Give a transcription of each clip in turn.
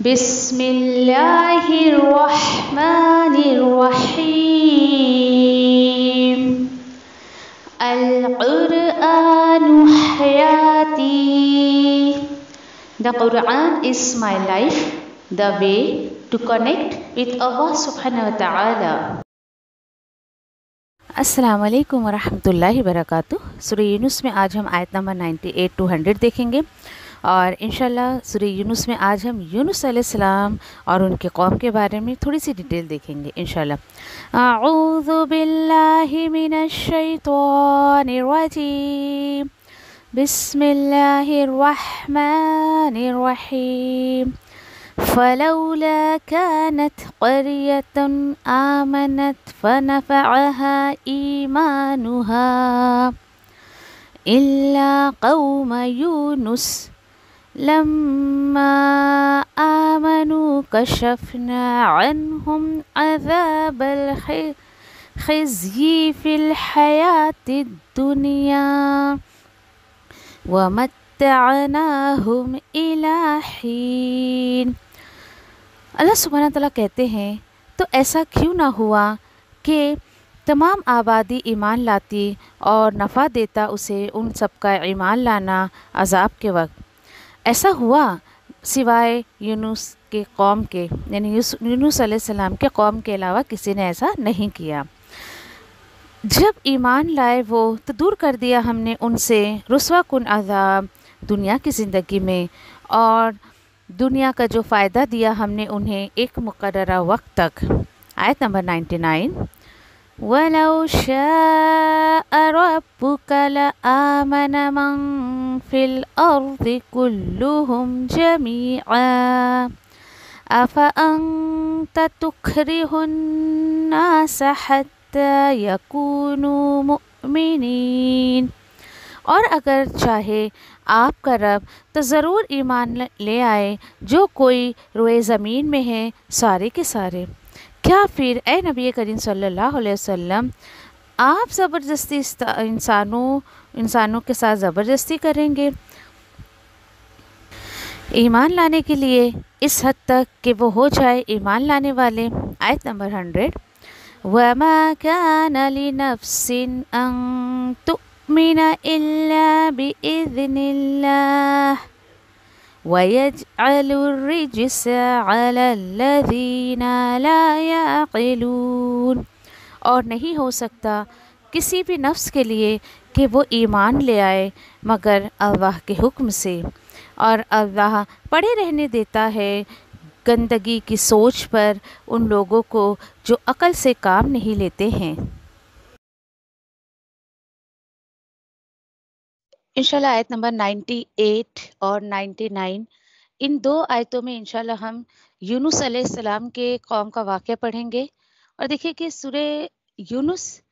بسم اللہ الرحمن الرحیم القرآن حیاتی. The Quran is my life, the way to connect with Allah subhanahu wa ta'ala. السلام علیکم ورحمۃ اللہ وبرکاتہ. سورہ یونس میں آج ہم آیت نمبر 98 to 100 دیکھیں گے، اور انشاءاللہ سورہ یونس میں آج ہم یونس علیہ السلام اور ان کے قوم کے بارے میں تھوڑی سی ڈیٹیل دیکھیں گے انشاءاللہ. اعوذ باللہ من الشیطان الرجیم، بسم اللہ الرحمن الرحیم. فلولا كانت قرية آمنت فنفعها إيمانها إلا قوم يونس لما آمنوا كشفنا عنهم عذاب الخزي في الحياة الدنيا ومتعناهم إلى حين. اللہ سبحانہ تعالیٰ کہتے ہیں تو ایسا کیوں نہ ہوا کہ تمام آبادی ایمان لاتی اور نفع دیتا اسے ان سب کا ایمان لانا عذاب کے وقت. ایسا ہوا سوائے یونس کے قوم کے، یعنی یونس علیہ السلام کے قوم کے علاوہ کسی نے ایسا نہیں کیا. جب ایمان لائے وہ تو دور کر دیا ہم نے ان سے رسوا کن عذاب دنیا کی زندگی میں، اور دنیا کا جو فائدہ دیا ہم نے انہیں ایک مقررہ وقت تک. آیت نمبر 99. وَلَوْ شَاءَ رَبُّكَ لَآمَنَ مَن فِي الْأَرْضِ كُلُّهُمْ جَمِيعًا أَفَأَنْتَ تُكْرِهُ النَّاسَ حَتَّى يَكُونُوا مُؤْمِنِينَ. اور اگر چاہے آپ کا رب تو ضرور ایمان لے آئے جو کوئی روئے زمین میں ہیں سارے کے سارے. کیا پھر اے نبی کریم صلی اللہ علیہ وسلم آپ زبردستی انسانوں کے ساتھ زبردستی کریں گے ایمان لانے کے لیے اس حد تک کہ وہ ہو جائے ایمان لانے والے. آیت نمبر 100. وَمَا كَانَ لِنَفْسٍ أَن تُؤْمِنَ إِلَّا بِإِذْنِ اللَّهِ وَيَجْعَلُ الرِّجْسَ عَلَى الَّذِينَ لَا يَعْقِلُونَ. اور نہیں ہو سکتا کسی بھی نفس کے لیے کہ وہ ایمان لے آئے مگر اللہ کے حکم سے، اور اللہ پڑے رہنے دیتا ہے گندگی کی سوچ پر ان لوگوں کو جو عقل سے کام نہیں لیتے ہیں. انشاءاللہ آیت نمبر 98 اور 99 ان دو آیتوں میں انشاءاللہ ہم یونس علیہ السلام کے قوم کا واقعہ پڑھیں گے. اور دیکھیں کہ سورہ یونس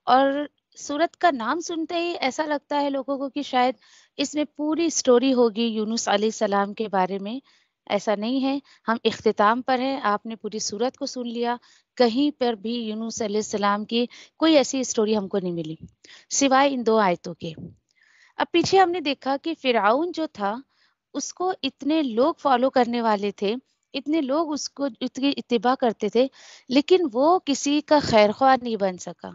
اور سورت کا نام سنتے ہی ایسا لگتا ہے لوگوں کو کہ شاید اس میں پوری سٹوری ہوگی یونس علیہ السلام کے بارے میں. ایسا نہیں ہے، ہم اختتام پر ہیں. آپ نے پوری سورت کو سن لیا، کہیں پر بھی یونس علیہ السلام کی کوئی ایسی سٹوری ہم کو نہیں ملی سوائے ان دو آیتوں کے. اب پیچھے ہم نے دیکھا کہ فرعون جو تھا اس کو اتنے لوگ فالو کرنے والے تھے، اتنے لوگ اس کو اتباع کرتے تھے، لیکن وہ کسی کا خیر خواہ نہیں بن سکا.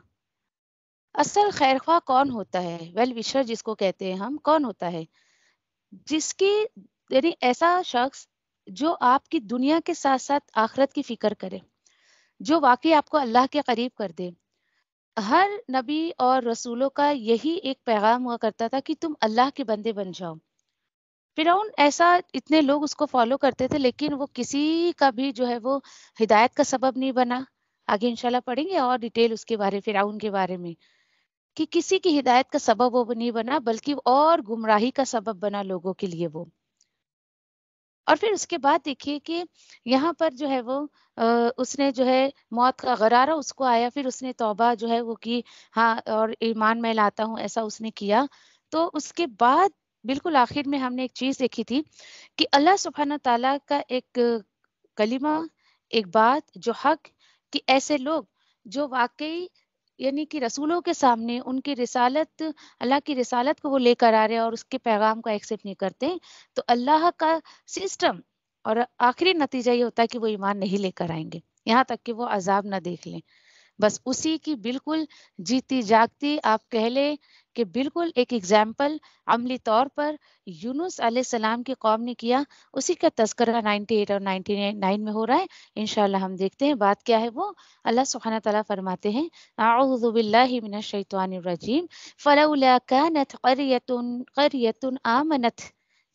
اصل خیر خواہ کون ہوتا ہے؟ ویل وشر جس کو کہتے ہیں ہم، کون ہوتا ہے؟ جس کی یعنی ایسا شخص جو آپ کی دنیا کے ساتھ ساتھ آخرت کی فکر کرے، جو واقعی آپ کو اللہ کے قریب کر دے. ہر نبی اور رسولوں کا یہی ایک پیغام ہوا کرتا تھا کہ تم اللہ کے بندے بن جاؤ. فرعون ایسا اتنے لوگ اس کو فالو کرتے تھے، لیکن وہ کسی کا بھی جو ہے وہ ہدایت کا سبب نہیں بنا. آگے انشاءاللہ پڑھیں گے اور ڈیٹیل اس کے بارے، فرعون کے بارے میں، کہ کسی کی ہدایت کا سبب وہ نہیں بنا بلکہ اور گمراہی کا سبب بنا لوگوں کے لیے وہ. اور پھر اس کے بعد دیکھیے کہ یہاں پر جو ہے وہ اس نے جو ہے موت کا غرارہ اس کو آیا، پھر اس نے توبہ جو ہے وہ کی، ہاں اور ایمان میں لاتا ہوں ایسا اس نے کیا. تو اس کے بعد بالکل آخر میں ہم نے ایک چیز دیکھی تھی کہ اللہ سبحانہ تعالیٰ کا ایک کلمہ، ایک بات جو حق، کہ ایسے لوگ جو واقعی یعنی کہ رسولوں کے سامنے ان کی رسالت، اللہ کی رسالت کو وہ لے کر آ رہے ہیں اور اس کے پیغام کو ایکسیپٹ نہیں کرتے، تو اللہ کا سسٹم اور آخری نتیجہ یہ ہوتا ہے کہ وہ ایمان نہیں لے کر آئیں گے یہاں تک کہ وہ عذاب نہ دیکھ لیں. بس اسی کی بالکل جیتی جاگتی آپ کہہ لیں کہ بالکل ایک ایگزامپل عملی طور پر یونس علیہ السلام کی قوم نے کیا. اسی کا تذکرہ 98 اور 99 میں ہو رہا ہے. انشاءاللہ ہم دیکھتے ہیں بات کیا ہے. وہ اللہ سبحانہ تعالیٰ فرماتے ہیں اعوذ باللہ من الشیطان الرجیم فلولا كانت قریۃ آمنت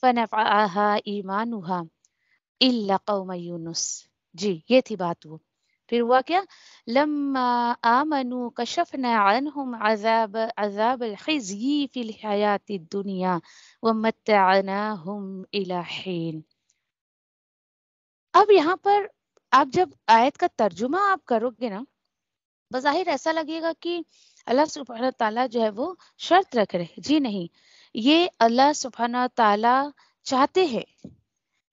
فنفعها ایمانها الا قوم یونس. جی یہ تھی بات. وہ پھر ہوا کیا؟ لما آمنوا کشفنا عنہم عذاب الخزي فی الحیات الدنیا ومتعناہم الی حین. اب یہاں پر آپ جب آیت کا ترجمہ آپ کرو گے نا بظاہر ایسا لگے گا کہ اللہ سبحانہ تعالیٰ جو ہے وہ شرط رکھ رہے. جی نہیں، یہ اللہ سبحانہ تعالیٰ چاہتے ہیں.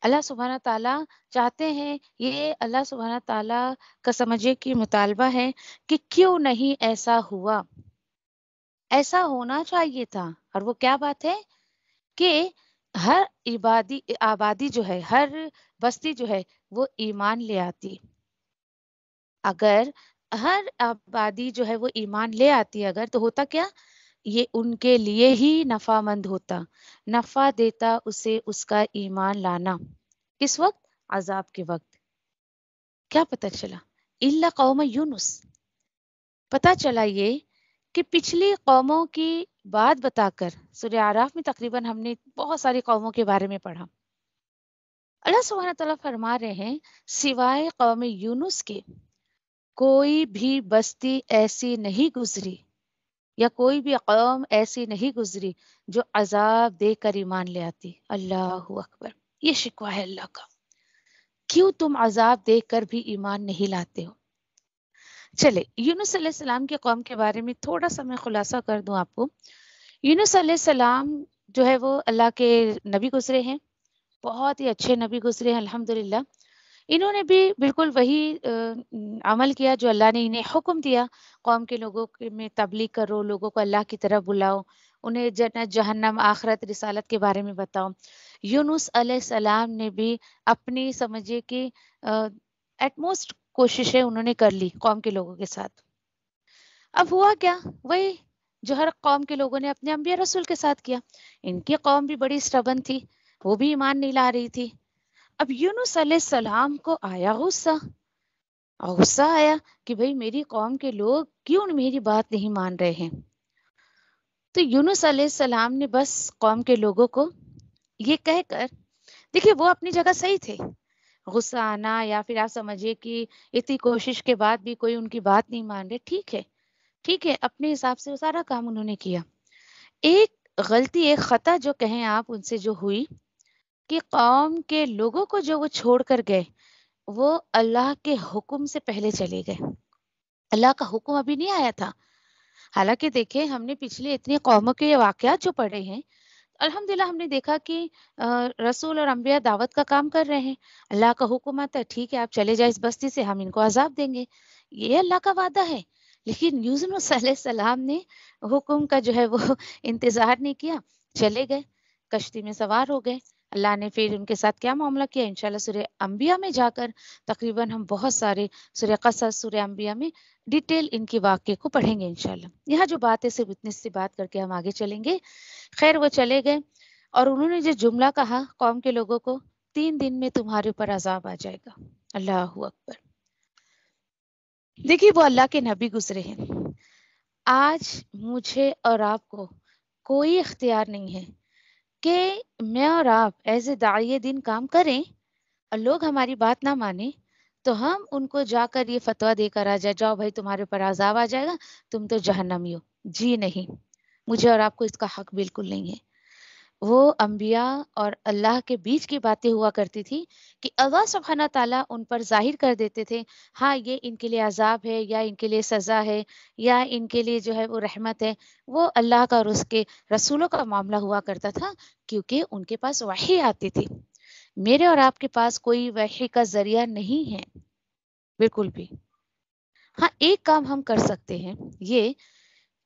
اللہ سبحانہ تعالیٰ چاہتے ہیں. یہ اللہ سبحانہ تعالیٰ کا سمجھے کہ مطالبہ ہے کہ کیوں نہیں ایسا ہوا. ایسا ہونا چاہیے تھا. اور وہ کیا بات ہے کہ ہر آبادی جو ہے، ہر بستی جو ہے وہ ایمان لے آتی. اگر ہر آبادی جو ہے وہ ایمان لے آتی اگر تو ہوتا کیا؟ یہ ان کے لیے ہی نفع مند ہوتا. نفع دیتا اسے اس کا ایمان لانا. کس وقت؟ عذاب کے وقت. کیا پتہ چلا؟ الا قوم یونس. پتہ چلا یہ کہ پچھلی قوموں کی بات بتا کر سورہ اعراف میں تقریباً ہم نے بہت ساری قوموں کے بارے میں پڑھا. اللہ سبحانہ تعالیٰ فرما رہے ہیں سوائے قوم یونس کے کوئی بھی بستی ایسی نہیں گزری یا کوئی بھی قوم ایسی نہیں گزری جو عذاب دے کر ایمان لے آتی. اللہ اکبر. یہ شکوہ ہے اللہ کا. کیوں تم عذاب دیکھ کر بھی ایمان نہیں لاتے ہو؟ چلے یونس علیہ السلام کی قوم کے بارے میں تھوڑا سا میں خلاصہ کر دوں آپ کو. یونس علیہ السلام جو ہے وہ اللہ کے نبی گزرے ہیں. بہت ہی اچھے نبی گزرے ہیں الحمدللہ. انہوں نے بھی بالکل وہی عمل کیا جو اللہ نے انہیں حکم دیا. قوم کے لوگوں میں تبلیغ کرو، لوگوں کو اللہ کی طرف بلاؤ، انہیں جنت جہنم آخرت رسالت کے بارے میں بتاؤ. یونس علیہ السلام نے بھی اپنی سمجھے کہ ایٹموسٹ کوششیں انہوں نے کر لی قوم کے لوگوں کے ساتھ. اب ہوا کیا؟ وہی جو ہر قوم کے لوگوں نے اپنے انبیاء رسول کے ساتھ کیا. ان کی قوم بھی بڑی اسٹبن تھی، وہ بھی ایمان نہیں لا رہی تھی. اب یونس علیہ السلام کو آیا غصہ آیا کہ بھئی میری قوم کے لوگ کیوں میری بات نہیں مان رہے ہیں. تو یونس علیہ السلام نے بس قوم کے لوگوں کو یہ کہہ کر، دیکھیے وہ اپنی جگہ صحیح تھے. غصہ آنا یا پھر آپ سمجھیے کہ اتنی کوشش کے بعد بھی کوئی ان کی بات نہیں مان رہے، ٹھیک ہے اپنے حساب سے وہ سارا کام انہوں نے کیا. ایک غلطی، ایک خطا جو کہیں آپ ان سے جو ہوئی کہ قوم کے لوگوں کو جو وہ چھوڑ کر گئے وہ اللہ کے حکم سے پہلے چلے گئے. اللہ کا حکم ابھی نہیں آیا تھا. حالانکہ دیکھیں ہم نے پچھلے اتنی قوموں کے واقعات جو پڑھے ہیں الحمدللہ ہم نے دیکھا کہ رسول اور انبیاء دعوت کا کام کر رہے ہیں. اللہ کا حکم آتا ہے ٹھیک ہے آپ چلے جائیں اس بستی سے، ہم ان کو عذاب دیں گے. یہ اللہ کا وعدہ ہے. لیکن یونس علیہ السلام نے حکم کا جو ہے وہ انتظار نہیں کیا، چلے گئے، کشتی میں سوار ہو گئے. اللہ نے پھر ان کے ساتھ کیا معاملہ کیا انشاءاللہ سورہ انبیاء میں جا کر تقریباً ہم بہت سارے سورہ قصص، سورہ انبیاء میں ڈیٹیل ان کی واقعے کو پڑھیں گے انشاءاللہ. یہاں جو بات ہے صرف اتنی سی بات کر کے ہم آگے چلیں گے. خیر وہ چلے گئے اور انہوں نے جو جملہ کہا قوم کے لوگوں کو 3 دن میں تمہارے اوپر عذاب آ جائے گا. اللہ اکبر. دیکھیے وہ اللہ کے نبی گزرے ہیں. آج مجھے اور آپ کو کوئی اختیار نہیں ہے کہ میں اور آپ ایز اے داعی دین کام کریں اور لوگ ہماری بات نہ مانیں تو ہم ان کو جا کر یہ فتویٰ دے کر آ جاؤ بھائی تمہارے اوپر عذاب آ جائے گا، تم تو جہنمی ہو. جی نہیں، مجھے اور آپ کو اس کا حق بالکل نہیں ہے. وہ انبیاء اور اللہ کے بیچ کی باتیں ہوا کرتی تھی کہ اللہ سبحانہ تعالیٰ ان پر ظاہر کر دیتے تھے ہاں یہ ان کے لیے عذاب ہے یا ان کے لیے سزا ہے یا ان کے لیے جو ہے وہ رحمت ہے. وہ اللہ کا اور اس کے رسولوں کا معاملہ ہوا کرتا تھا کیونکہ ان کے پاس وحی آتی تھی. میرے اور آپ کے پاس کوئی وحی کا ذریعہ نہیں ہے بالکل بھی. ہاں ایک کام ہم کر سکتے ہیں یہ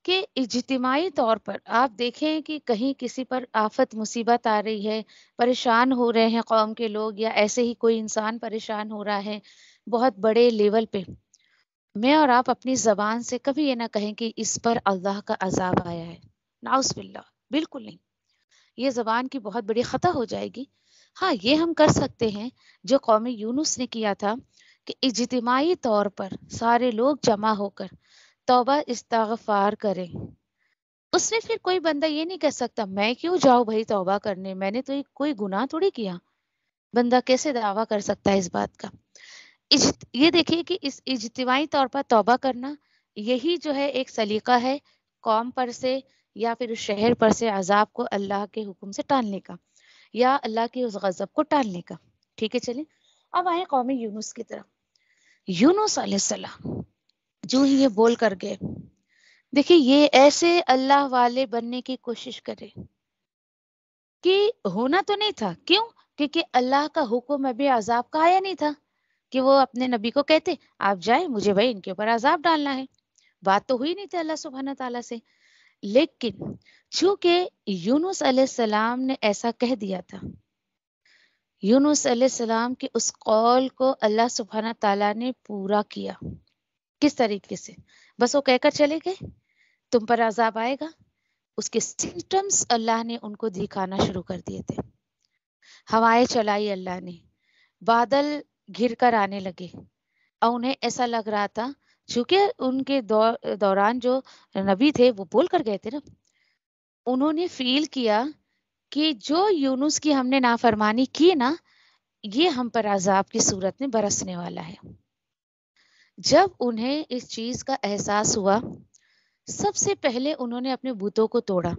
کہ اجتماعی طور پر آپ دیکھیں کہ کہیں کسی پر آفت مصیبت آ رہی ہے، پریشان ہو رہے ہیں قوم کے لوگ، یا ایسے ہی کوئی انسان پریشان ہو رہا ہے بہت بڑے لیول پہ، میں اور آپ اپنی زبان سے کبھی یہ نہ کہیں کہ اس پر اللہ کا عذاب آیا ہے، نعوذ باللہ، بالکل نہیں، یہ زبان کی بہت بڑی خطا ہو جائے گی۔ ہاں، یہ ہم کر سکتے ہیں جو قوم یونس نے کیا تھا کہ اجتماعی طور پر سارے لوگ جمع ہو کر توبہ استغفار کریں۔ اس میں پھر کوئی بندہ یہ نہیں کہہ سکتا میں کیوں جاؤں بھائی توبہ کرنے، میں نے تو کوئی گناہ تھوڑی کیا۔ بندہ کیسے دعویٰ کر سکتا ہے اس بات کا؟ یہ دیکھیے کہ اس اجتماعی طور پر توبہ کرنا، یہی جو ہے ایک سلیقہ ہے قوم پر سے یا پھر اس شہر پر سے عذاب کو اللہ کے حکم سے ٹالنے کا، یا اللہ کے اس غضب کو ٹالنے کا۔ ٹھیک ہے، چلیں اب آئیں قوم یونس کی طرف۔ یونس علیہ السلام جو ہی یہ بول کر گئے، دیکھیے یہ ایسے اللہ والے بننے کی کوشش کرے کہ ہونا تو نہیں تھا، کیوں؟ کیونکہ اللہ کا حکم ابھی عذاب کا آیا نہیں تھا کہ وہ اپنے نبی کو کہتے آپ جائیں، مجھے بھائی ان کے اوپر عذاب ڈالنا ہے، بات تو ہوئی نہیں تھی اللہ سبحانہ تعالیٰ سے۔ لیکن چونکہ یونس علیہ السلام نے ایسا کہہ دیا تھا، یونس علیہ السلام کے اس قول کو اللہ سبحانہ تعالیٰ نے پورا کیا۔ کس طریقے سے؟ بس وہ کہہ کر چلے گئے تم پر عذاب آئے گا، اس کے سمپٹمز اللہ نے ان کو دکھانا شروع کر دیے تھے۔ ہوائیں چلائی اللہ نے، بادل گھر کر آنے لگے، اور انہیں ایسا لگ رہا تھا چونکہ ان کے دوران جو نبی تھے وہ بول کر گئے تھے نا، انہوں نے فیل کیا کہ جو یونس کی ہم نے نافرمانی کی نا، یہ ہم پر عذاب کی صورت میں برسنے والا ہے۔ جب انہیں اس چیز کا احساس ہوا، سب سے پہلے انہوں نے اپنے بتوں کو توڑا،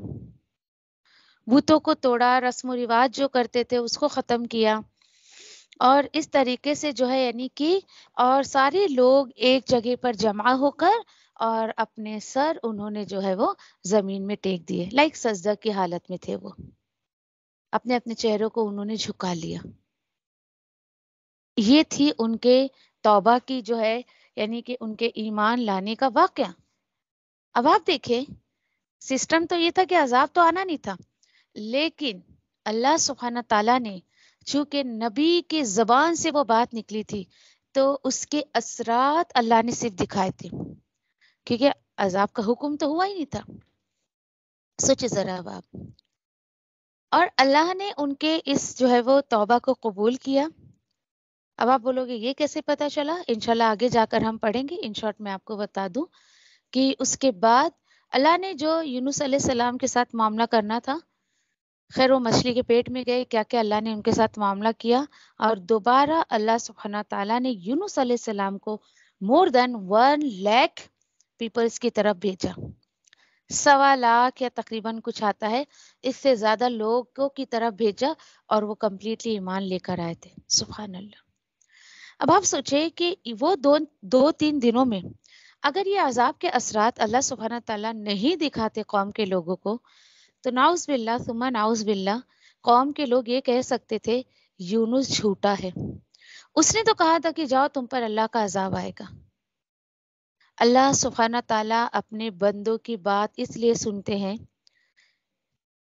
بتوں کو توڑا، رسم و رواج جو کرتے تھے اس کو ختم کیا، اور اس طریقے سے جو ہے یعنی کہ اور سارے لوگ ایک جگہ پر جمع ہو کر اور اپنے سر انہوں نے جو ہے وہ زمین میں ٹیک دیے، لائک سجدہ کی حالت میں تھے، وہ اپنے اپنے چہروں کو انہوں نے جھکا لیا۔ یہ تھی ان کے توبہ کی جو ہے یعنی کہ ان کے ایمان لانے کا واقعہ۔ اب آپ دیکھیں سسٹم تو یہ تھا کہ عذاب تو آنا نہیں تھا، لیکن اللہ سبحانہ تعالیٰ نے چونکہ نبی کے زبان سے وہ بات نکلی تھی تو اس کے اثرات اللہ نے صرف دکھائے تھے، کیونکہ عذاب کا حکم تو ہوا ہی نہیں تھا۔ سوچے ذرا اب آپ، اور اللہ نے ان کے اس جو ہے وہ توبہ کو قبول کیا۔ اب آپ بولو گے یہ کیسے پتا چلا؟ انشاءاللہ آگے جا کر ہم پڑھیں گے۔ ان شارٹ میں آپ کو بتا دوں کہ اس کے بعد اللہ نے جو یونس علیہ السلام کے ساتھ معاملہ کرنا تھا، خیر وہ مچھلی کے پیٹ میں گئے، کیا کیا اللہ نے ان کے ساتھ معاملہ کیا، اور دوبارہ اللہ سبحانہ تعالیٰ نے یونس علیہ السلام کو مور دین 1 لاکھ پیپلز کی طرف بھیجا، 1.25 لاکھ یا تقریباً کچھ آتا ہے، اس سے زیادہ لوگوں کی طرف بھیجا، اور وہ کمپلیٹلی ایمان لے کر آئے تھے۔ سبحان اللہ۔ اب آپ سوچیں کہ وہ دو تین دنوں میں اگر یہ عذاب کے اثرات اللہ سبحانہ تعالیٰ نہیں دکھاتے قوم کے لوگوں کو، تو نعوذ باللہ ثم نعوذ باللہ قوم کے لوگ یہ کہہ سکتے تھے یونس جھوٹا ہے، اس نے تو کہا تھا کہ جاؤ تم پر اللہ کا عذاب آئے گا۔ اللہ سبحانہ تعالیٰ اپنے بندوں کی بات اس لیے سنتے ہیں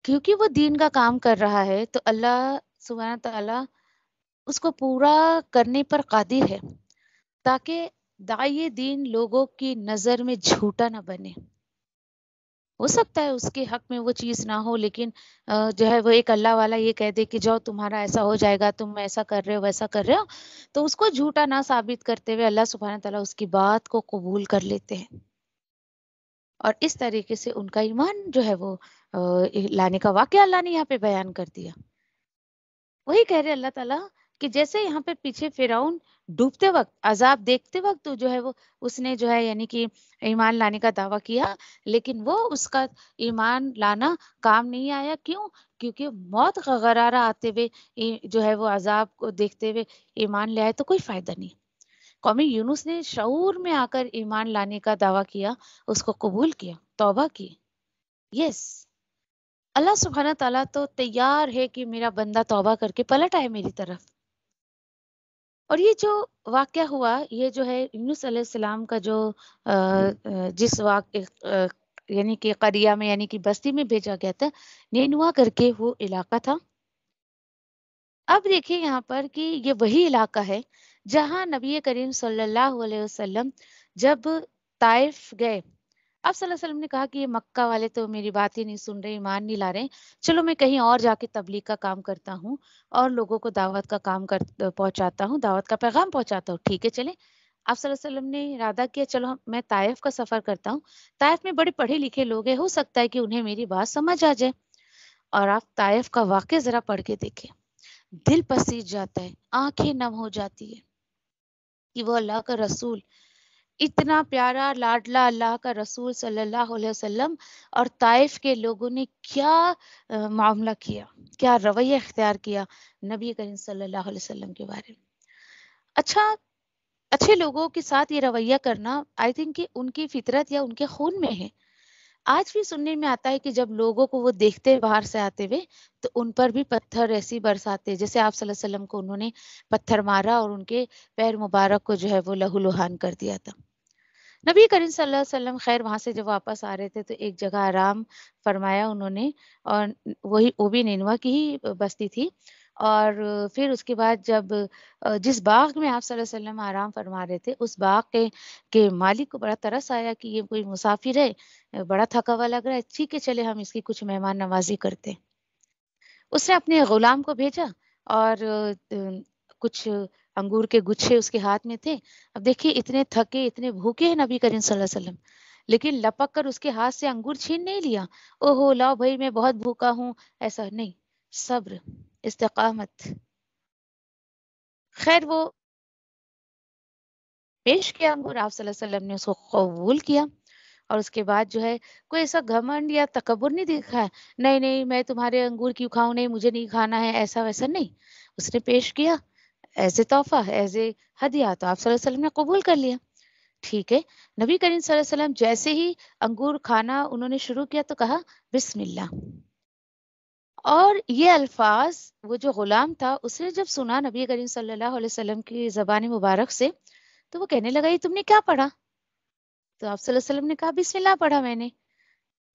کیونکہ وہ دین کا کام کر رہا ہے، تو اللہ سبحانہ تعالیٰ اس کو پورا کرنے پر قادر ہے تاکہ داعی دین لوگوں کی نظر میں جھوٹا نہ بنے۔ ہو سکتا ہے اس کے حق میں وہ چیز نہ ہو، لیکن جو ہے وہ ایک اللہ والا یہ کہہ دے کہ جاؤ تمہارا ایسا ہو جائے گا، تم ایسا کر رہے ہو ویسا کر رہے ہو، تو اس کو جھوٹا نہ ثابت کرتے ہوئے اللہ سبحانہ تعالیٰ اس کی بات کو قبول کر لیتے ہیں، اور اس طریقے سے ان کا ایمان جو ہے وہ لانے کا واقعہ اللہ نے یہاں پہ بیان کر دیا۔ وہی کہہ رہے اللہ تعالیٰ کہ جیسے یہاں پہ پیچھے فرعون ڈوبتے وقت عذاب دیکھتے وقت جو ہے وہ اس نے جو ہے یعنی کہ ایمان لانے کا دعویٰ کیا، لیکن وہ اس کا ایمان لانا کام نہیں آیا۔ کیوں؟ کیونکہ موت کا غرارہ آتے ہوئے جو ہے وہ عذاب کو دیکھتے ہوئے ایمان لے آئے تو کوئی فائدہ نہیں۔ قوم یونس نے شعور میں آ کر ایمان لانے کا دعویٰ کیا، اس کو قبول کیا، توبہ کی۔ یس، اللہ سبحانہ تعالیٰ تو تیار ہے کہ میرا بندہ توبہ کر کے پلٹ آئے میری طرف۔ اور یہ جو واقعہ ہوا، یہ جو ہے یونس علیہ السلام کا جو جس یعنی کہ قریہ میں یعنی کہ بستی میں بھیجا گیا تھا. نینوا کر کے وہ علاقہ تھا. اب دیکھیں یہاں پر کہ یہ وہی علاقہ ہے جہاں نبی کریم صلی اللہ علیہ وسلم جب طائف گئے. اب صلی اللہ علیہ وسلم نے کہا کہ یہ مکہ والے تو میری بات ہی نہیں سن رہے، ایمان نہیں لا رہے، چلو میں کہیں اور جا کے تبلیغ کا کام کرتا ہوں اور لوگوں کو دعوت کا کام پہنچاتا ہوں، دعوت کا پیغام پہنچاتا ہوں. ٹھیک ہے چلیں. آپ صلی اللہ علیہ وسلم نے ارادہ کیا چلو میں طائف کا سفر کرتا ہوں. طائف میں بڑے پڑھے لکھے لوگ ہیں، ہو سکتا ہے کہ انہیں میری بات سمجھ آ جائے. اور آپ طائف کا واقعہ ذرا پڑھ کے دیکھیں، دل پسیج جاتا ہے، آنکھیں نم ہو جاتی ہے کہ وہ اللہ کا رسول، اتنا پیارا لاڈلا اللہ کا رسول صلی اللہ علیہ وسلم، اور طائف کے لوگوں نے کیا معاملہ کیا، کیا رویہ اختیار کیا نبی کریم صلی اللہ علیہ وسلم کے بارے میں. اچھے لوگوں کے ساتھ یہ رویہ کرنا آئی تھنک کہ ان کی فطرت یا ان کے خون میں ہے. آج بھی سننے میں آتا ہے کہ جب لوگوں کو وہ دیکھتے باہر سے آتے ہوئے تو ان پر بھی پتھر ایسی برساتے، جیسے آپ صلی اللہ علیہ وسلم کو انہوں نے پتھر مارا اور ان کے پیر مبارک کو جو ہے وہ لہو لہان کر دیا تھا. نبی کریم صلی اللہ علیہ وسلم خیر وہاں سے جب واپس آ رہے تھے تو ایک جگہ آرام فرمایا انہوں نے، اور وہی وہ بھی نینوا کی ہی بستی تھی. اور پھر اس کے بعد جب جس باغ میں آپ صلی اللہ علیہ وسلم آرام فرما رہے تھے اس باغ کے مالک کو بڑا ترس آیا کہ یہ کوئی مسافر ہے، بڑا تھکا ہوا لگ رہا ہے، ٹھیک ہے چلے ہم اس کی کچھ مہمان نوازی کرتے. اس نے اپنے غلام کو بھیجا اور کچھ انگور کے گچھے اس کے ہاتھ میں تھے. اب دیکھیے اتنے تھکے اتنے بھوکے ہیں نبی کریم صلی اللہ علیہ وسلم، لیکن لپک کر اس کے ہاتھ سے انگور چھین نہیں لیا. اوہو لاؤ بھائی میں بہت بھوکا ہوں، ایسا نہیں، صبر، استقامت. خیر وہ پیش کیا انگور، آپ صلی اللہ علیہ وسلم نے اس کو قبول کیا. اور اس کے بعد جو ہے کوئی ایسا گھمنڈ یا تکبر نہیں دکھا ہے، نہیں نہیں میں تمہارے انگور کیوں کھاؤں، نہیں مجھے نہیں کھانا ہے، ایسا ویسا نہیں. اس نے پیش کیا ایز اے تحفہ، ایز اے ہدیہ، تو آپ صلی اللہ علیہ وسلم نے قبول کر لیا. ٹھیک ہے. نبی کریم صلی اللہ علیہ وسلم جیسے ہی انگور کھانا انہوں نے شروع کیا تو کہا بسم اللہ. اور یہ الفاظ وہ جو غلام تھا اس نے جب سنا نبی کریم صلی اللہ علیہ وسلم کی زبان مبارک سے تو وہ کہنے لگا یہ تم نے کیا پڑھا؟ تو آپ صلی اللہ علیہ وسلم نے کہا بسم اللہ پڑھا میں نے.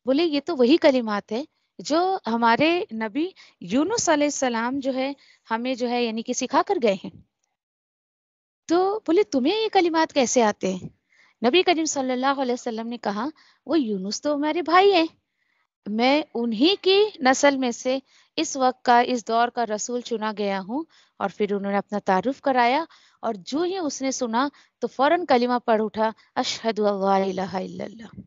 بولے یہ تو وہی کلمات ہے جو ہمارے نبی یونس علیہ السلام جو ہے ہمیں جو ہے یعنی کہ سکھا کر گئے ہیں. تو بولے تمہیں یہ کلمات کیسے آتے ہیں؟ نبی کریم صلی اللہ علیہ وسلم نے کہا وہ یونس تو ہمارے بھائی ہیں، میں انہی کی نسل میں سے اس وقت کا اس دور کا رسول چنا گیا ہوں. اور پھر انہوں نے اپنا تعارف کرایا اور جو ہی اس نے سنا تو فوراً کلمہ پڑھ اٹھا اشہد اللہ الہ الا اللہ.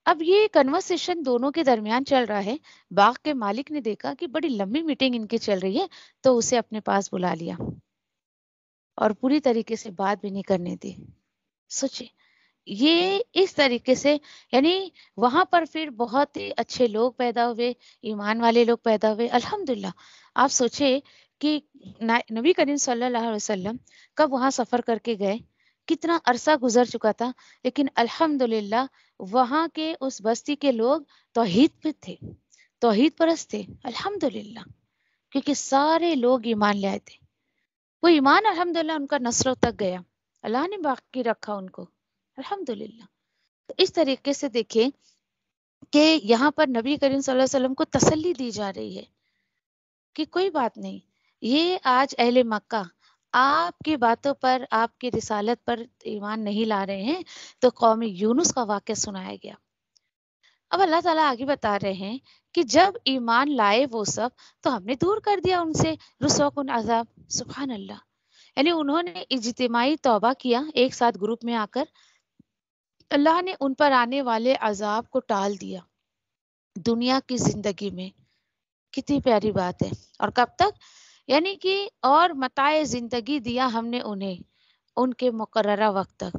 اب یہ کنورسیشن دونوں کے درمیان چل رہا ہے. باغ کے مالک نے دیکھا کہ بڑی لمبی میٹنگ ان کی چل رہی ہے تو اسے اپنے پاس بلا لیا اور پوری طریقے سے بات بھی نہیں کرنے دی. سوچے یہ اس طریقے سے یعنی وہاں پر پھر بہت ہی اچھے لوگ پیدا ہوئے، ایمان والے لوگ پیدا ہوئے. الحمدللہ آپ سوچے کہ نبی کریم صلی اللہ علیہ وسلم کب وہاں سفر کر کے گئے، کتنا عرصہ گزر چکا تھا، لیکن الحمدللہ وہاں کے اس بستی کے لوگ توحید پہ تھے، توحید پرست تھے. الحمدللہ کیونکہ سارے لوگ ایمان لے آئے تھے. وہ ایمان الحمدللہ ان کا نسلوں تک گیا، اللہ نے باقی رکھا ان کو الحمدللہ. تو اس طریقے سے دیکھیں کہ یہاں پر نبی کریم صلی اللہ علیہ وسلم کو تسلی دی جا رہی ہے کہ کوئی بات نہیں، یہ آج اہل مکہ آپ کی باتوں پر آپ کی رسالت پر ایمان نہیں لا رہے ہیں تو قوم یونس کا واقعہ سنایا گیا. اب اللہ تعالیٰ آگے بتا رہے ہیں کہ جب ایمان لائے وہ سب تو ہم نے دور کر دیا ان سے رسوکن عذاب. سبحان اللہ. یعنی انہوں نے اجتماعی توبہ کیا ایک ساتھ گروپ میں آ کر، اللہ نے ان پر آنے والے عذاب کو ٹال دیا دنیا کی زندگی میں. کتنی پیاری بات ہے. اور کب تک؟ یعنی کہ اور متاع زندگی دیا ہم نے انہیں ان کے مقررہ وقت تک.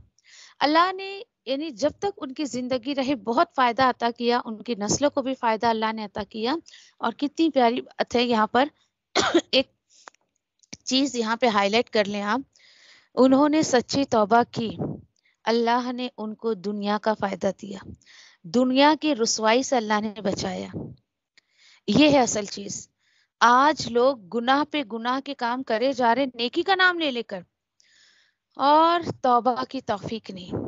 اللہ نے یعنی جب تک ان کی زندگی رہے بہت فائدہ عطا کیا، ان کی نسلوں کو بھی فائدہ اللہ نے عطا کیا. اور کتنی پیاری بات ہے یہاں پر ایک چیز یہاں پہ ہائی لائٹ کر لیں آپ. انہوں نے سچی توبہ کی، اللہ نے ان کو دنیا کا فائدہ دیا، دنیا کی رسوائی سے اللہ نے بچایا. یہ ہے اصل چیز. آج لوگ گناہ پہ گناہ کے کام کرے جا رہے نیکی کا نام لے لے کر اور توبہ کی توفیق نہیں.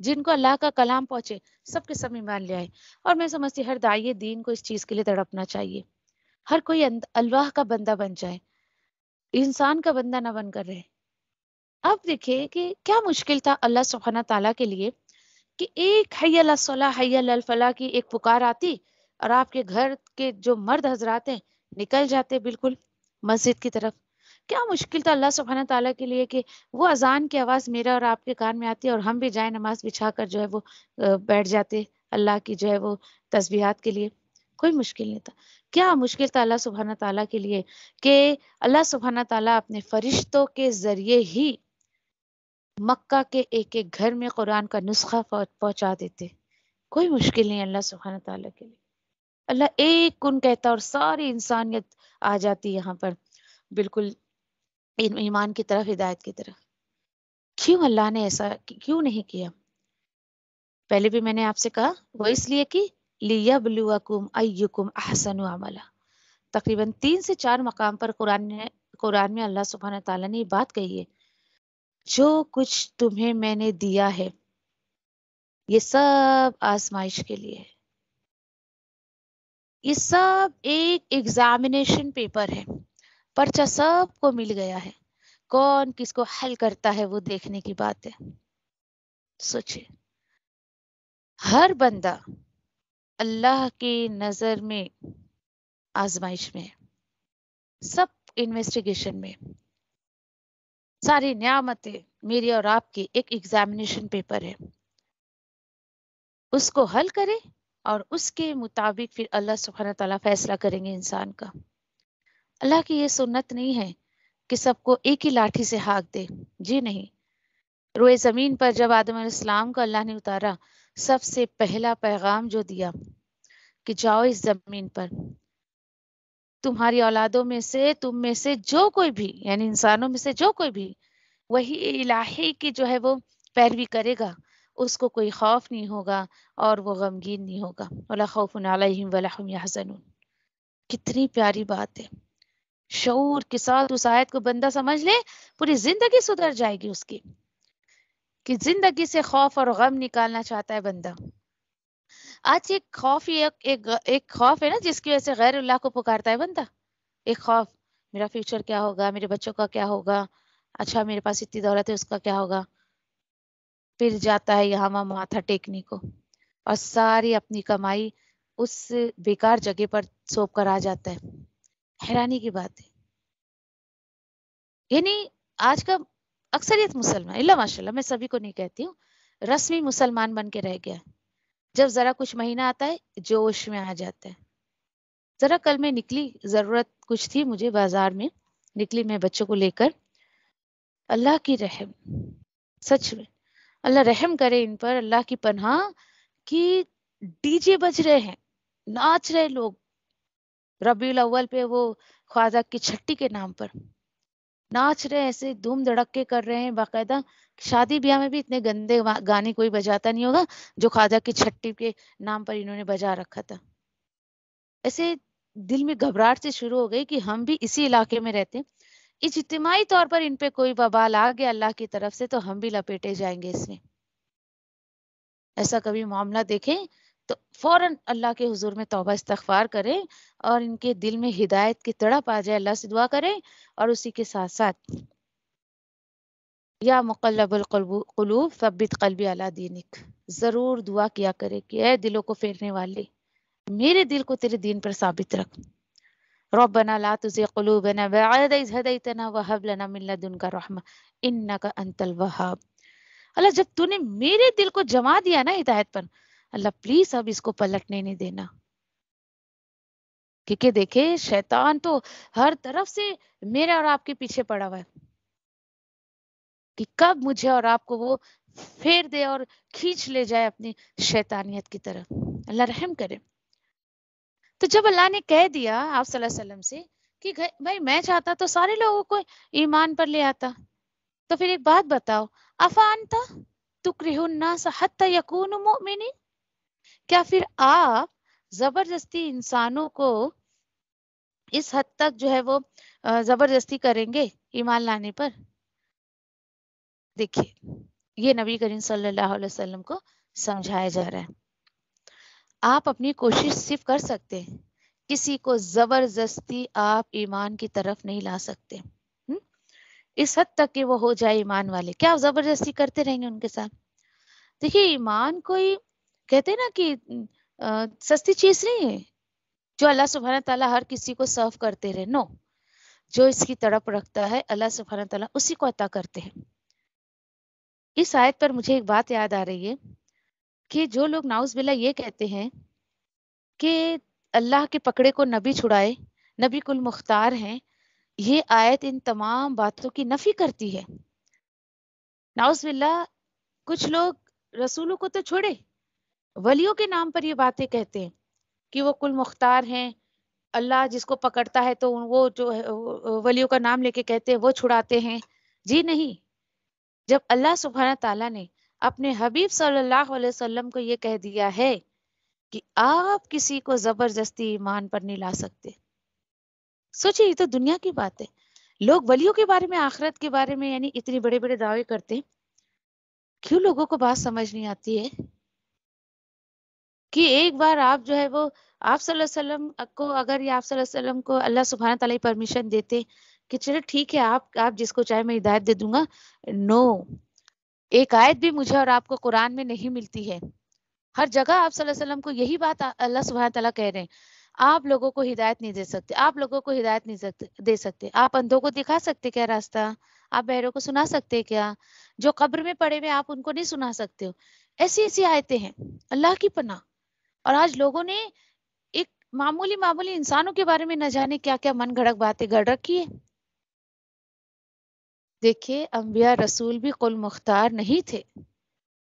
جن کو اللہ کا کلام پہنچے سب کے سب ایمان لے آئے. اور میں سمجھتی ہر داعی دین کو اس چیز کے لیے تڑپنا چاہیے. ہر کوئی اللہ کا بندہ بن جائے، انسان کا بندہ نہ بن کر رہے. اب دیکھیے کہ کیا مشکل تھا اللہ سبحانہ تعالیٰ کے لیے کہ ایک حی علی الصلاح حی علی الفلاح کی ایک پکار آتی اور آپ کے گھر کے جو مرد حضرات ہیں نکل جاتے بالکل مسجد کی طرف. کیا مشکل تھا اللہ سبحانہ تعالیٰ کے لیے کہ وہ اذان کی آواز میرا اور آپ کے کان میں آتی ہے اور ہم بھی جائیں نماز بچھا کر جو ہے وہ بیٹھ جاتے اللہ کی جو ہے وہ تسبیحات کے لیے. کوئی مشکل نہیں تھا. کیا مشکل تھا اللہ سبحانہ تعالیٰ کے لیے کہ اللہ سبحانہ تعالیٰ اپنے فرشتوں کے ذریعے ہی مکہ کے ایک ایک گھر میں قرآن کا نسخہ پہنچا دیتے. کوئی مشکل نہیں اللہ سبحانہ تعالیٰ کے لیے. اللہ ایک کن کہتا اور ساری انسانیت آ جاتی یہاں پر بالکل ایمان کی طرف، ہدایت کی طرف. کیوں اللہ نے ایسا کیوں نہیں کیا؟ پہلے بھی میں نے آپ سے کہا وہ اس لیے کہ لِيَبْلُوَكُمْ أَيُّكُمْ أَحْسَنُ عَمَلًا. تقریباً 3 سے 4 مقام پر قرآن میں اللہ سبحانہ تعالیٰ نے یہ بات کہی ہے، جو کچھ تمہیں میں نے دیا ہے یہ سب آزمائش کے لیے ہے. یہ سب ایک ایگزامینیشن پیپر ہے. پرچہ سب کو مل گیا ہے، کون کس کو حل کرتا ہے وہ دیکھنے کی بات ہے. سوچے ہر بندہ اللہ کی نظر میں آزمائش میں ہے، سب انویسٹیگیشن میں. ساری نعمتیں میری اور آپ کی ایک ایگزامینیشن پیپر ہے. اس کو حل کرے اور اس کے مطابق پھر اللہ سبحانہ تعالیٰ فیصلہ کریں گے انسان کا. اللہ کی یہ سنت نہیں ہے کہ سب کو ایک ہی لاٹھی سے ہانک دے. جی نہیں. روئے زمین پر جب آدم علیہ السلام کو اللہ نے اتارا، سب سے پہلا پیغام جو دیا کہ جاؤ اس زمین پر، تمہاری اولادوں میں سے تم میں سے جو کوئی بھی، یعنی انسانوں میں سے جو کوئی بھی وہی الہی کی جو ہے وہ پیروی کرے گا، اس کو کوئی خوف نہیں ہوگا اور وہ غمگین نہیں ہوگا. وَلَا خَوْفٌ عَلَيْهِمْ وَلَا هُمْ يَحْزَنُونَ. کتنی پیاری بات ہے. شعور کے ساتھ اس آیت کو بندہ سمجھ لے، پوری زندگی سدھر جائے گی اس کی، کہ زندگی سے خوف اور غم نکالنا چاہتا ہے بندہ. آج ایک خوف ہی ایک خوف ہے نا جس کی وجہ سے غیر اللہ کو پکارتا ہے بندہ. ایک خوف، میرا فیوچر کیا ہوگا، میرے بچوں کا کیا ہوگا، اچھا میرے پاس اتنی دولت ہے اس کا کیا ہوگا. پھر جاتا ہے یہاں وہاں ماتھا ٹیکنے کو اور ساری اپنی کمائی اس بیکار جگہ پر سونپ کر آ جاتا ہے. حیرانی کی بات ہے. یعنی آج کا اکثریت مسلمان، اللہ ماشاء اللہ میں سبھی کو نہیں کہتی ہوں، رسمی مسلمان بن کے رہ گیا. جب ذرا کچھ مہینہ آتا ہے جوش میں آ جاتا ہے. ذرا کل میں نکلی، ضرورت کچھ تھی مجھے، بازار میں نکلی میں بچوں کو لے کر. اللہ کی رحم، سچ میں اللہ رحم کرے ان پر، اللہ کی پناہ کہ ڈی جے بج رہے ہیں، ناچ رہے لوگ ربیع الاول پہ، وہ خواجہ کی چھٹی کے نام پر ناچ رہے، ایسے دھوم دھڑکے کر رہے ہیں. باقاعدہ شادی بیاہ میں بھی اتنے گندے گانے کوئی بجاتا نہیں ہوگا جو خواجہ کی چھٹی کے نام پر انہوں نے بجا رکھا تھا. ایسے دل میں گھبراہٹ سے شروع ہو گئی کہ ہم بھی اسی علاقے میں رہتے ہیں، اجتماعی طور پر ان پہ کوئی وبال آ گیا اللہ کی طرف سے تو ہم بھی لپیٹے جائیں گے اس میں. ایسا کبھی معاملہ دیکھیں تو فوراً اللہ کے حضور میں توبہ استغفار کریں اور ان کے دل میں ہدایت کی تڑپ آ جائے، اللہ سے دعا کریں. اور اسی کے ساتھ ساتھ یا مقلب القلوب ثبت قلبی علی دینک، ضرور دعا کیا کرے کہ اے دلوں کو پھیرنے والے، میرے دل کو تیرے دین پر ثابت رکھ. ربنا لا تزغ قلوبنا بعد إذ هديتنا وهب لنا من لدنك رحمة إنك أنت الوهاب. اللہ جب تو نے میرے دل کو جما دیا نا ہدایت پر، اللہ پلیز اب اس کو پلٹنے نہیں دینا. کیونکہ دیکھے شیطان تو ہر طرف سے میرے اور آپ کے پیچھے پڑا ہوا ہے کہ کب مجھے اور آپ کو وہ پھیر دے اور کھینچ لے جائے اپنی شیطانیت کی طرف. اللہ رحم کرے. تو جب اللہ نے کہہ دیا آپ صلی اللہ علیہ وسلم سے کہ بھائی میں چاہتا تو سارے لوگوں کو ایمان پر لے آتا، تو پھر ایک بات بتاؤ، افانتا تکرہ الناس حتی یکونوا مؤمنین، کیا پھر آپ زبردستی انسانوں کو اس حد تک جو ہے وہ زبردستی کریں گے ایمان لانے پر؟ دیکھیے یہ نبی کریم صلی اللہ علیہ وسلم کو سمجھایا جا رہا ہے. آپ اپنی کوشش صرف کر سکتے ہیں، کسی کو زبردستی آپ ایمان کی طرف نہیں لا سکتے. اس حد تک کہ وہ ہو جائے ایمان والے، کیا آپ زبردستی کرتے رہیں گے ان کے ساتھ؟ دیکھیے ایمان کوئی کہتے ہیں نا کہ سستی چیز نہیں ہے جو اللہ سبحانہ تعالیٰ ہر کسی کو سرو کرتے رہے. نو، جو اس کی تڑپ رکھتا ہے اللہ سبحانہ تعالیٰ اسی کو عطا کرتے ہیں. اس آیت پر مجھے ایک بات یاد آ رہی ہے کہ جو لوگ نعوذ باللہ یہ کہتے ہیں کہ اللہ کے پکڑے کو نبی چھڑائے، نبی کل مختار ہیں، یہ آیت ان تمام باتوں کی نفی کرتی ہے. نعوذ باللہ کچھ لوگ رسولوں کو تو چھوڑے، ولیوں کے نام پر یہ باتیں کہتے ہیں کہ وہ کل مختار ہیں، اللہ جس کو پکڑتا ہے تو وہ جو ولیوں کا نام لے کے کہتے ہیں وہ چھڑاتے ہیں. جی نہیں، جب اللہ سبحانہ تعالیٰ نے اپنے حبیب صلی اللہ علیہ وسلم کو یہ کہہ دیا ہے کہ آپ کسی کو زبردستی ایمان پر نہیں لا سکتے. سوچئے، یہ تو دنیا کی بات ہے. لوگ ولیوں کے بارے میں، آخرت کے بارے میں یعنی اتنے بڑے بڑے دعوے کرتے ہیں. کیوں لوگوں کو بات سمجھ نہیں آتی ہے کہ ایک بار آپ جو ہے وہ آپ صلی اللہ علیہ وسلم کو، اگر یہ آپ صلی اللہ علیہ وسلم کو اللہ سبحانہ تعالیٰ پرمیشن دیتے کہ چلو ٹھیک ہے آپ جس کو چاہے میں ہدایت دے دوں گا. نو، ایک آیت بھی مجھے اور آپ کو قرآن میں نہیں ملتی ہے. ہر جگہ آپ صلی اللہ علیہ وسلم کو یہی بات اللہ سبحانہ تعالیٰ کہہ رہے ہیں، آپ لوگوں کو ہدایت نہیں دے سکتے، آپ لوگوں کو ہدایت نہیں دے سکتے. آپ اندھوں کو دکھا سکتے کیا راستہ؟ آپ بہروں کو سنا سکتے کیا؟ جو قبر میں پڑے ہوئے آپ ان کو نہیں سنا سکتے ہو؟ ایسی ایسی آیتیں ہیں. اللہ کی پناہ. اور آج لوگوں نے ایک معمولی انسانوں کے بارے میں نہ جانے کیا کیا من گھڑک باتیں گڑھ رکھی ہے. دیکھیے انبیاء رسول بھی قل مختار نہیں تھے،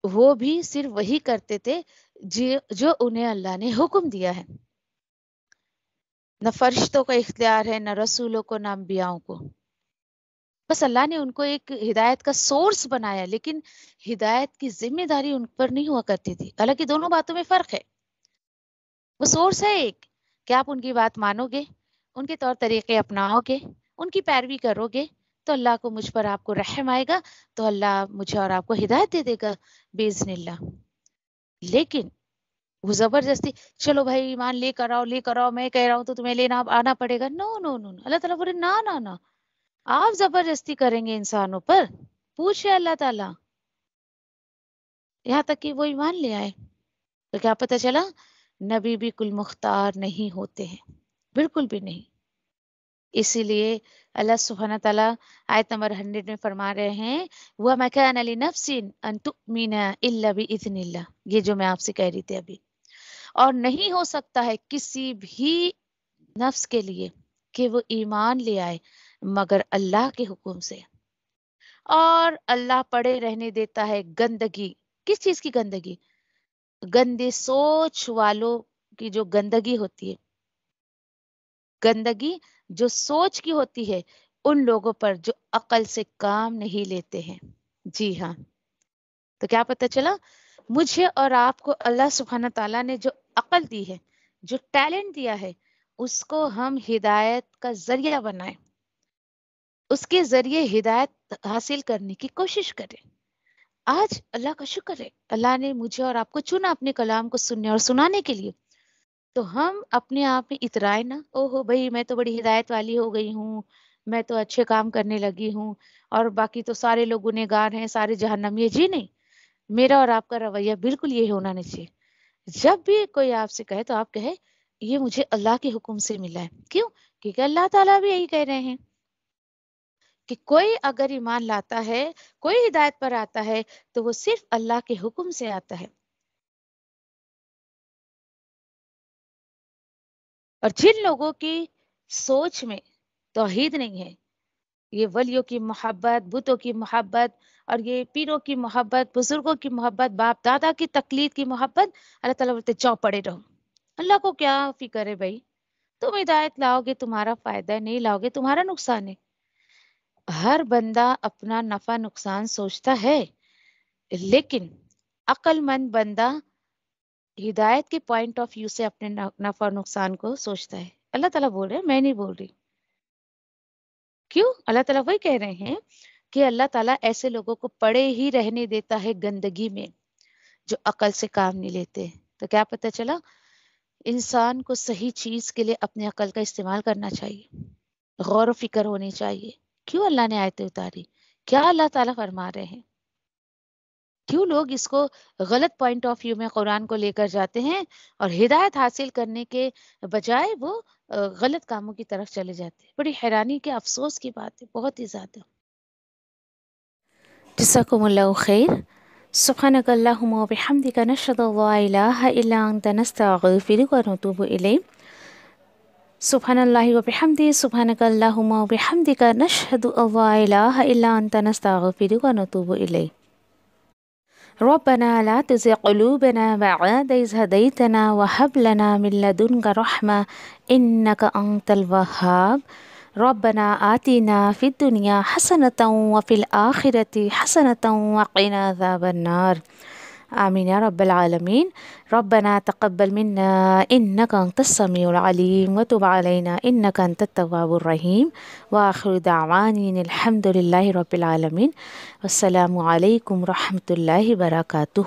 وہ بھی صرف وہی کرتے تھے جو انہیں اللہ نے حکم دیا ہے. نہ فرشتوں کا اختیار ہے، نہ رسولوں کو، نہ انبیاءوں کو. بس اللہ نے ان کو ایک ہدایت کا سورس بنایا، لیکن ہدایت کی ذمہ داری ان پر نہیں ہوا کرتی تھی. حالانکہ دونوں باتوں میں فرق ہے. وہ سورس ہے ایک کہ آپ ان کی بات مانو گے، ان کے طور طریقے اپناؤ گے، ان کی پیروی کرو گے تو اللہ کو مجھ پر آپ کو رحم آئے گا، تو اللہ مجھے اور آپ کو ہدایت دے دے گا باذن اللہ. لیکن وہ زبردستی چلو بھائی ایمان لے کر آؤ، میں کہہ رہا ہوں تو تمہیں لینا آنا پڑے گا. نو نو نو، اللہ تعالیٰ بولے نا نا نا، آپ زبردستی کریں گے انسانوں پر؟ پوچھے اللہ تعالیٰ یہاں تک کہ وہ ایمان لے آئے. تو کیا پتہ چلا؟ نبی بھی کل مختار نہیں ہوتے ہیں، بالکل بھی نہیں. اسی لیے اللہ سبحانہ تعالیٰ آیت نمبر 100 میں فرما رہے ہیں وَمَا كَانَ لِنَفْسٍ أَن تُؤْمِنَ إِلَّا بِإِذْنِ اللَّهِ. یہ جو میں آپ سے کہہ رہی تھی ابھی. اور نہیں ہو سکتا ہے کسی بھی نفس کے لیے کہ وہ ایمان لے آئے مگر اللہ کے حکم سے. اور اللہ پڑے رہنے دیتا ہے گندگی. کس چیز کی گندگی؟ گندے سوچ والوں کی جو گندگی ہوتی ہے، گندگی جو سوچ کی ہوتی ہے ان لوگوں پر جو عقل سے کام نہیں لیتے ہیں. جی ہاں. تو کیا پتہ چلا؟ مجھے اور آپ کو اللہ سبحانہ تعالیٰ نے جو عقل دی ہے، جو ٹیلنٹ دیا ہے، اس کو ہم ہدایت کا ذریعہ بنائیں، اس کے ذریعے ہدایت حاصل کرنے کی کوشش کریں. آج اللہ کا شکر ہے، اللہ نے مجھے اور آپ کو چنا اپنے کلام کو سننے اور سنانے کے لیے. تو ہم اپنے آپ میں اترائے نا، او ہو بھائی میں تو بڑی ہدایت والی ہو گئی ہوں، میں تو اچھے کام کرنے لگی ہوں اور باقی تو سارے لوگ گنہگار ہیں، سارے جہنمی ہیں. جی نہیں، میرا اور آپ کا رویہ بالکل یہ ہونا نہیں چاہیے. جب بھی کوئی آپ سے کہے تو آپ کہے یہ مجھے اللہ کے حکم سے ملا ہے. کیوں؟ کیونکہ اللہ تعالیٰ بھی یہی کہہ رہے ہیں کہ کوئی اگر ایمان لاتا ہے، کوئی ہدایت پر آتا ہے تو وہ صرف اللہ کے حکم سے آتا ہے. اور جن لوگوں کی سوچ میں توحید نہیں ہے، یہ ولیوں کی محبت، بتوں کی محبت اور یہ پیروں کی محبت، بزرگوں کی محبت، باپ دادا کی تقلید کی محبت، اللہ تعالیٰ بولتے جاؤ پڑے رہو. اللہ کو کیا فکر ہے بھائی؟ تم ہدایت لاؤ گے تمہارا فائدہ ہے، نہیں لاؤ گے تمہارا نقصان ہے. ہر بندہ اپنا نفع نقصان سوچتا ہے، لیکن عقل مند بندہ ہدایت کے پوائنٹ آف ویو سے اپنے نفع اور نقصان کو سوچتا ہے. اللہ تعالیٰ بول رہے ہیں، میں نہیں بول رہی. کیوں؟ اللہ تعالیٰ وہی کہہ رہے ہیں کہ اللہ تعالیٰ ایسے لوگوں کو پڑے ہی رہنے دیتا ہے گندگی میں جو عقل سے کام نہیں لیتے. تو کیا پتہ چلا انسان کو صحیح چیز کے لیے اپنے عقل کا استعمال کرنا چاہیے، غور و فکر ہونی چاہیے. کیوں اللہ نے آیتیں اتاری؟ کیا اللہ تعالیٰ فرما رہے ہیں؟ کیوں لوگ اس کو غلط پوائنٹ آف ویو میں قرآن کو لے کر جاتے ہیں اور ہدایت حاصل کرنے کے بجائے وہ غلط کاموں کی طرف چلے جاتے ہیں. بڑی حیرانی کے افسوس کی بات ہے، بہت ہی زیادہ. جزاکم اللہ خیر. سبحانک اللہم و بحمدک نشہد ان لا الہ الا انت نستغفرک و نتوب الیک. سبحان اللہ و بحمدہ سبحانک اللہم و بحمدک نشہد ان لا الہ الا انت نستغفرک و نتوب الیک. ربنا لا تزغ قلوبنا بعد إذ هديتنا وهب لنا من لدنك رحمة إنك أنت الوهاب. ربنا آتنا في الدنيا حسنة وفي الآخرة حسنة وقنا عذاب النار. آمين يا رب العالمين. ربنا تقبل منا إنك أنت السميع العليم وتب علينا إنك أنت التواب الرحيم. وآخر دعواني الحمد لله رب العالمين. والسلام عليكم ورحمة الله وبركاته.